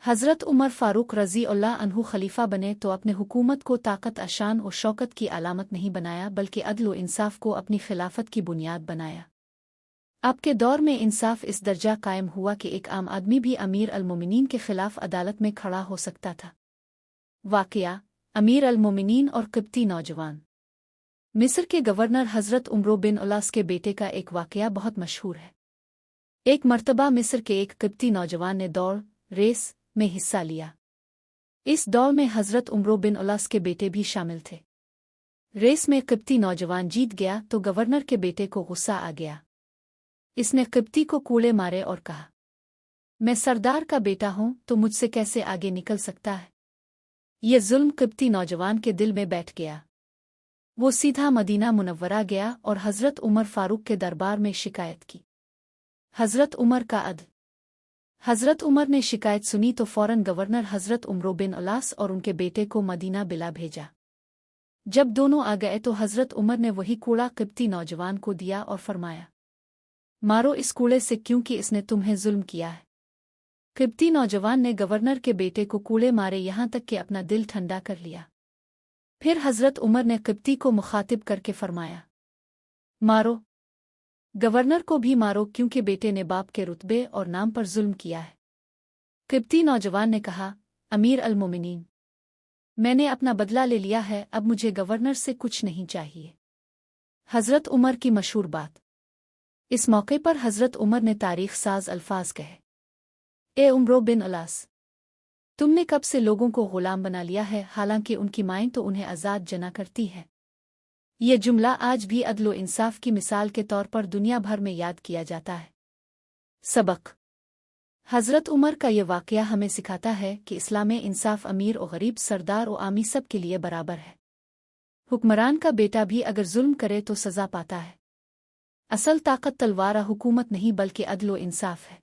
हज़रत उमर फ़ारूक रज़ी अल्लाह अन्हु खलीफा बने तो अपने हुकूमत को ताकत अशान और शौकत की अलामत नहीं बनाया बल्कि अदल व इंसाफ को अपनी खिलाफत की बुनियाद बनाया। आपके दौर में इंसाफ इस दर्जा कायम हुआ कि एक आम आदमी भी अमीर अल-मोमिनीन के खिलाफ अदालत में खड़ा हो सकता था। वाक़या अमीर अल-मोमिनीन और क़िब्ती नौजवान। मिस्र के गवर्नर हज़रत उमर बिन उलास के बेटे का एक वाक़या बहुत मशहूर है। एक मर्तबा मिस्र के एक क़िब्ती नौजवान ने दौड़ रेस में हिस्सा लिया। इस दौड़ में हज़रत उमर बिन उलास के बेटे भी शामिल थे। रेस में क़िब्ती नौजवान जीत गया तो गवर्नर के बेटे को गुस्सा आ गया। इसने क़िब्ती को कूड़े मारे और कहा, मैं सरदार का बेटा हूं तो मुझसे कैसे आगे निकल सकता है। यह जुल्म क़िब्ती नौजवान के दिल में बैठ गया। वो सीधा मदीना मुनव्वरा गया और हज़रत उमर फ़ारूक के दरबार में शिकायत की। हज़रत उमर का अदल। हज़रत उमर ने शिकायत सुनी तो फ़ौरन गवर्नर हज़रत उमर बिन उलास और उनके बेटे को मदीना बिला भेजा। जब दोनों आ गए तो हज़रत उमर ने वही कूड़ा क़िब्ती नौजवान को दिया और फरमाया, मारो इस कूड़े से क्योंकि इसने तुम्हें जुल्म किया है। क़िब्ती नौजवान ने गवर्नर के बेटे को कूड़े मारे यहाँ तक कि अपना दिल ठंडा कर लिया। फिर हज़रत उमर ने क़िब्ती को मुखातिब करके फरमाया, मारो, गवर्नर को भी मारो क्योंकि बेटे ने बाप के रुतबे और नाम पर जुल्म किया है। क़िब्ती नौजवान ने कहा, अमीर अल-मोमिनीन, मैंने अपना बदला ले लिया है, अब मुझे गवर्नर से कुछ नहीं चाहिए। हज़रत उमर की मशहूर बात। इस मौके पर हज़रत उमर ने तारीख़ साज अल्फाज कहे, ए उमर बिन उलास, तुमने कब से लोगों को ग़ुलाम बना लिया है, हालांकि उनकी माएँ तो उन्हें आज़ाद जना करती हैं। यह जुमला आज भी अदल व इंसाफ की मिसाल के तौर पर दुनिया भर में याद किया जाता है। सबक। हज़रत उमर का यह वाक़या हमें सिखाता है कि इस्लाम में इंसाफ अमीर और गरीब, सरदार और आमी सब के लिए बराबर है। हुक्मरान का बेटा भी अगर जुल्म करे तो सज़ा पाता है। असल ताकत तलवार हुकूमत नहीं बल्कि अदल व इंसाफ है।